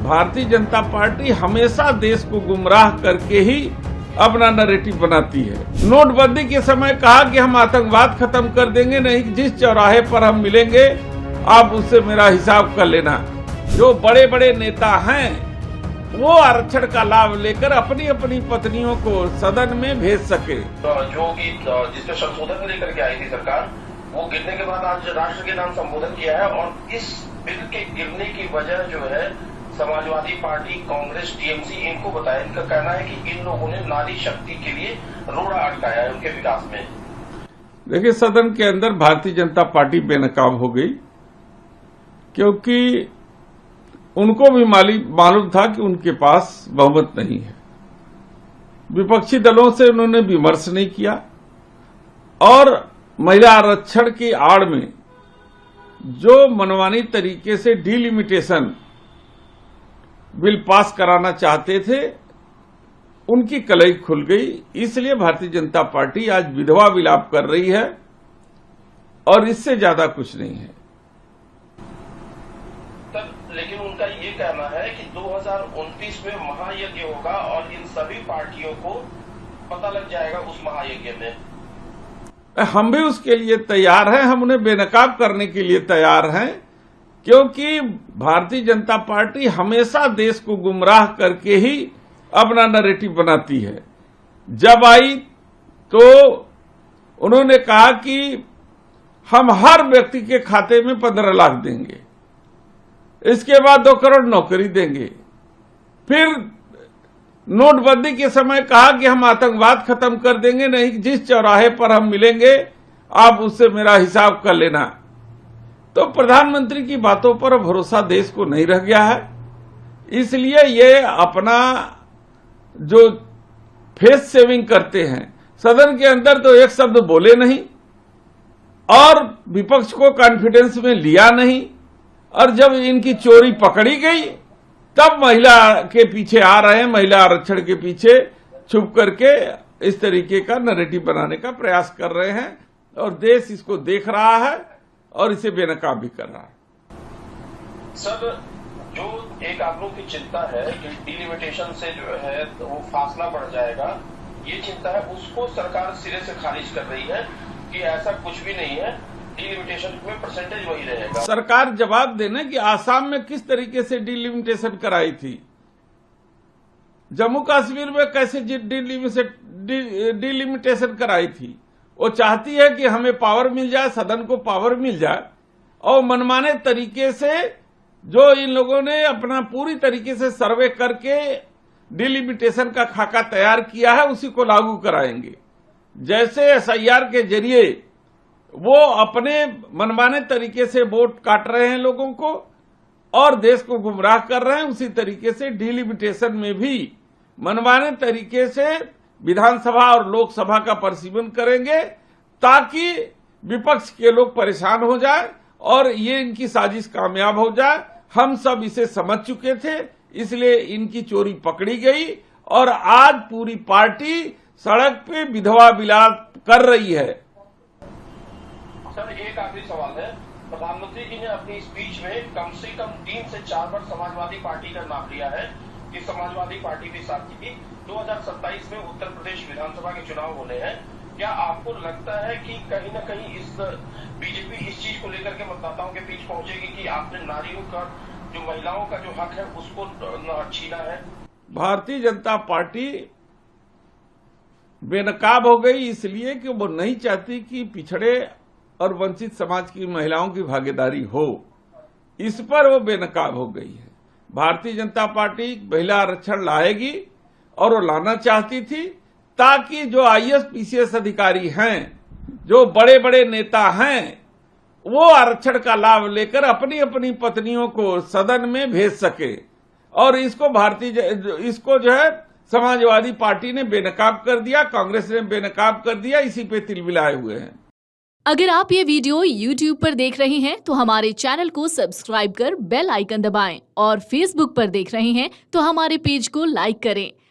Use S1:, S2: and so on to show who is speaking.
S1: Bharatiya Janata party हमेशा देश को गुमराह करके ही अपना नैरेटिव बनाती है। नोटबंदी के समय कहा कि हम आतंकवाद खत्म कर देंगे, नहीं जिस चौराहे पर हम मिलेंगे आप उससे मेरा हिसाब कर लेना। जो बड़े बड़े नेता हैं वो आरक्षण का लाभ लेकर अपनी अपनी पत्नियों को सदन में भेज सके।
S2: जो कि जिसपे संशोधन लेकर के आई थी सरकार, वो गिरने के बाद आज राष्ट्र के नाम संबोधन किया है और इस बिल के गिरने की वजह जो है समाजवादी पार्टी, कांग्रेस, टीएमसी इनको बताया। इनका कहना है कि इन लोगों ने नारी शक्ति के लिए रोड़ा अटकाया है उनके विकास में।
S1: देखिए, सदन के अंदर भारतीय जनता पार्टी बेनकाब हो गई क्योंकि उनको भी मालूम था कि उनके पास बहुमत नहीं है। विपक्षी दलों से उन्होंने विमर्श नहीं किया और महिला आरक्षण की आड़ में जो मनमानी तरीके से डिलिमिटेशन बिल पास कराना चाहते थे उनकी कलई खुल गई। इसलिए भारतीय जनता पार्टी आज विधवा विलाप कर रही है और इससे ज्यादा कुछ नहीं है।
S2: लेकिन उनका ये कहना है कि 2029 में महायज्ञ होगा और इन सभी पार्टियों को पता लग जाएगा उस महायज्ञ में।
S1: हम भी उसके लिए तैयार हैं, हम उन्हें बेनकाब करने के लिए तैयार हैं क्योंकि भारतीय जनता पार्टी हमेशा देश को गुमराह करके ही अपना नैरेटिव बनाती है। जब आई तो उन्होंने कहा कि हम हर व्यक्ति के खाते में 15 लाख देंगे, इसके बाद 2 करोड़ नौकरी देंगे। फिर नोटबंदी के समय कहा कि हम आतंकवाद खत्म कर देंगे, नहीं जिस चौराहे पर हम मिलेंगे आप उससे मेरा हिसाब कर लेना। तो प्रधानमंत्री की बातों पर भरोसा देश को नहीं रह गया है, इसलिए ये अपना जो फेस सेविंग करते हैं। सदन के अंदर तो एक शब्द बोले नहीं और विपक्ष को कॉन्फिडेंस में लिया नहीं, और जब इनकी चोरी पकड़ी गई तब महिला के पीछे आ रहे हैं, महिला आरक्षण के पीछे छुप करके इस तरीके का नैरेटिव बनाने का प्रयास कर रहे हैं और देश इसको देख रहा है और इसे बेनकाब भी कर रहा है।
S2: सर, जो एक आप लोग की चिंता है कि डिलिमिटेशन से जो है तो वो फासला बढ़ जाएगा, ये चिंता है, उसको सरकार सिरे से खारिज कर रही है कि ऐसा कुछ भी नहीं है, डिलिमिटेशन में परसेंटेज वही रहेगा।
S1: सरकार जवाब देने कि आसाम में किस तरीके से डिलिमिटेशन कराई थी, जम्मू कश्मीर में कैसे डिलिमिटेशन कराई थी। वो चाहती है कि हमें पावर मिल जाए, सदन को पावर मिल जाए और मनमाने तरीके से जो इन लोगों ने अपना पूरी तरीके से सर्वे करके डिलिमिटेशन का खाका तैयार किया है उसी को लागू कराएंगे। जैसे एसआईआर के जरिए वो अपने मनमाने तरीके से वोट काट रहे हैं लोगों को और देश को गुमराह कर रहे हैं, उसी तरीके से डिलिमिटेशन में भी मनमाने तरीके से विधानसभा और लोकसभा का परिसीमन करेंगे ताकि विपक्ष के लोग परेशान हो जाए और ये इनकी साजिश कामयाब हो जाए। हम सब इसे समझ चुके थे, इसलिए इनकी चोरी पकड़ी गई और आज पूरी पार्टी सड़क पे विधवा विलाप कर रही है।
S2: सर, एक आखिरी सवाल है। प्रधानमंत्री जी ने अपनी स्पीच में कम से कम 3 से 4 बार समाजवादी पार्टी का नाम लिया है कि समाजवादी पार्टी भी साथी थी। 2027 में उत्तर प्रदेश विधानसभा के चुनाव होने हैं। क्या आपको लगता है कि कहीं न कहीं इस बीजेपी इस चीज को लेकर के मतदाताओं के बीच पहुंचेगी कि आपने नारियों का, जो महिलाओं का जो हक है उसको छीना है?
S1: भारतीय जनता पार्टी बेनकाब हो गई इसलिए कि वो नहीं चाहती कि पिछड़े और वंचित समाज की महिलाओं की भागीदारी हो, इस पर वो बेनकाब हो गई है। भारतीय जनता पार्टी महिला आरक्षण लाएगी और वो लाना चाहती थी ताकि जो आईएएस पीसीएस अधिकारी हैं, जो बड़े बड़े नेता हैं, वो आरक्षण का लाभ लेकर अपनी अपनी पत्नियों को सदन में भेज सके और इसको जो है समाजवादी पार्टी ने बेनकाब कर दिया, कांग्रेस ने बेनकाब कर दिया, इसी पे तिलमिलाए हुए हैं।
S3: अगर आप ये वीडियो YouTube पर देख रहे हैं तो हमारे चैनल को सब्सक्राइब कर बेल आइकन दबाएं और Facebook पर देख रहे हैं तो हमारे पेज को लाइक करें।